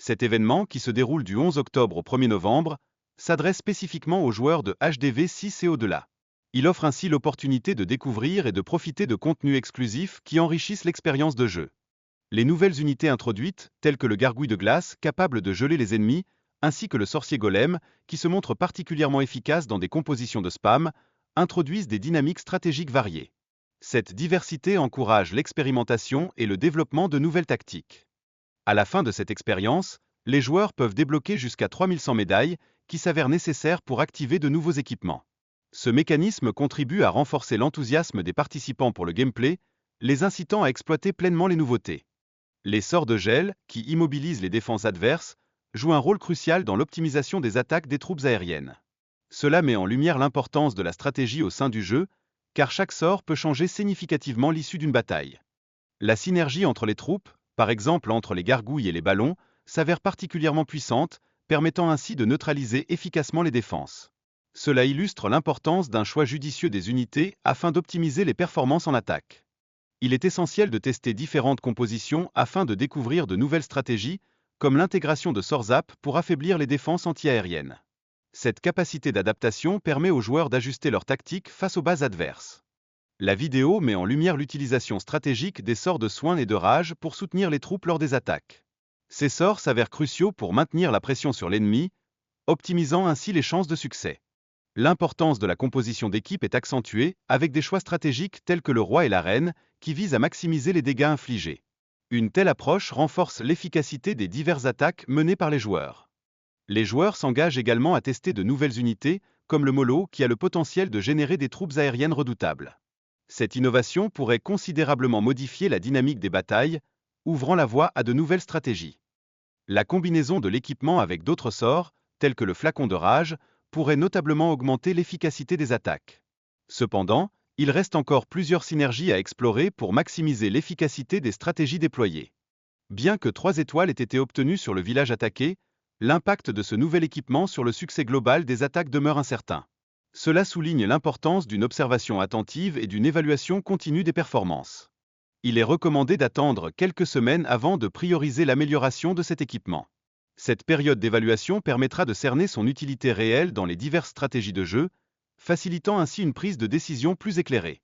Cet événement, qui se déroule du 11 octobre au 1er novembre, s'adresse spécifiquement aux joueurs de HDV 6 et au-delà. Il offre ainsi l'opportunité de découvrir et de profiter de contenus exclusifs qui enrichissent l'expérience de jeu. Les nouvelles unités introduites, telles que le gargouille de glace, capable de geler les ennemis, ainsi que le sorcier golem, qui se montre particulièrement efficace dans des compositions de spam, introduisent des dynamiques stratégiques variées. Cette diversité encourage l'expérimentation et le développement de nouvelles tactiques. À la fin de cette expérience, les joueurs peuvent débloquer jusqu'à 3100 médailles, qui s'avèrent nécessaires pour activer de nouveaux équipements. Ce mécanisme contribue à renforcer l'enthousiasme des participants pour le gameplay, les incitant à exploiter pleinement les nouveautés. Les sorts de gel, qui immobilisent les défenses adverses, jouent un rôle crucial dans l'optimisation des attaques des troupes aériennes. Cela met en lumière l'importance de la stratégie au sein du jeu, car chaque sort peut changer significativement l'issue d'une bataille. La synergie entre les troupes, par exemple entre les gargouilles et les ballons, s'avère particulièrement puissante, permettant ainsi de neutraliser efficacement les défenses. Cela illustre l'importance d'un choix judicieux des unités afin d'optimiser les performances en attaque. Il est essentiel de tester différentes compositions afin de découvrir de nouvelles stratégies, comme l'intégration de sorts zap pour affaiblir les défenses anti-aériennes. Cette capacité d'adaptation permet aux joueurs d'ajuster leur tactique face aux bases adverses. La vidéo met en lumière l'utilisation stratégique des sorts de soin et de rage pour soutenir les troupes lors des attaques. Ces sorts s'avèrent cruciaux pour maintenir la pression sur l'ennemi, optimisant ainsi les chances de succès. L'importance de la composition d'équipe est accentuée avec des choix stratégiques tels que le roi et la reine, qui visent à maximiser les dégâts infligés. Une telle approche renforce l'efficacité des diverses attaques menées par les joueurs. Les joueurs s'engagent également à tester de nouvelles unités, comme le mollo qui a le potentiel de générer des troupes aériennes redoutables. Cette innovation pourrait considérablement modifier la dynamique des batailles, ouvrant la voie à de nouvelles stratégies. La combinaison de l'équipement avec d'autres sorts, tels que le flacon de rage, pourrait notablement augmenter l'efficacité des attaques. Cependant, il reste encore plusieurs synergies à explorer pour maximiser l'efficacité des stratégies déployées. Bien que 3 étoiles aient été obtenues sur le village attaqué, l'impact de ce nouvel équipement sur le succès global des attaques demeure incertain. Cela souligne l'importance d'une observation attentive et d'une évaluation continue des performances. Il est recommandé d'attendre quelques semaines avant de prioriser l'amélioration de cet équipement. Cette période d'évaluation permettra de cerner son utilité réelle dans les diverses stratégies de jeu, facilitant ainsi une prise de décision plus éclairée.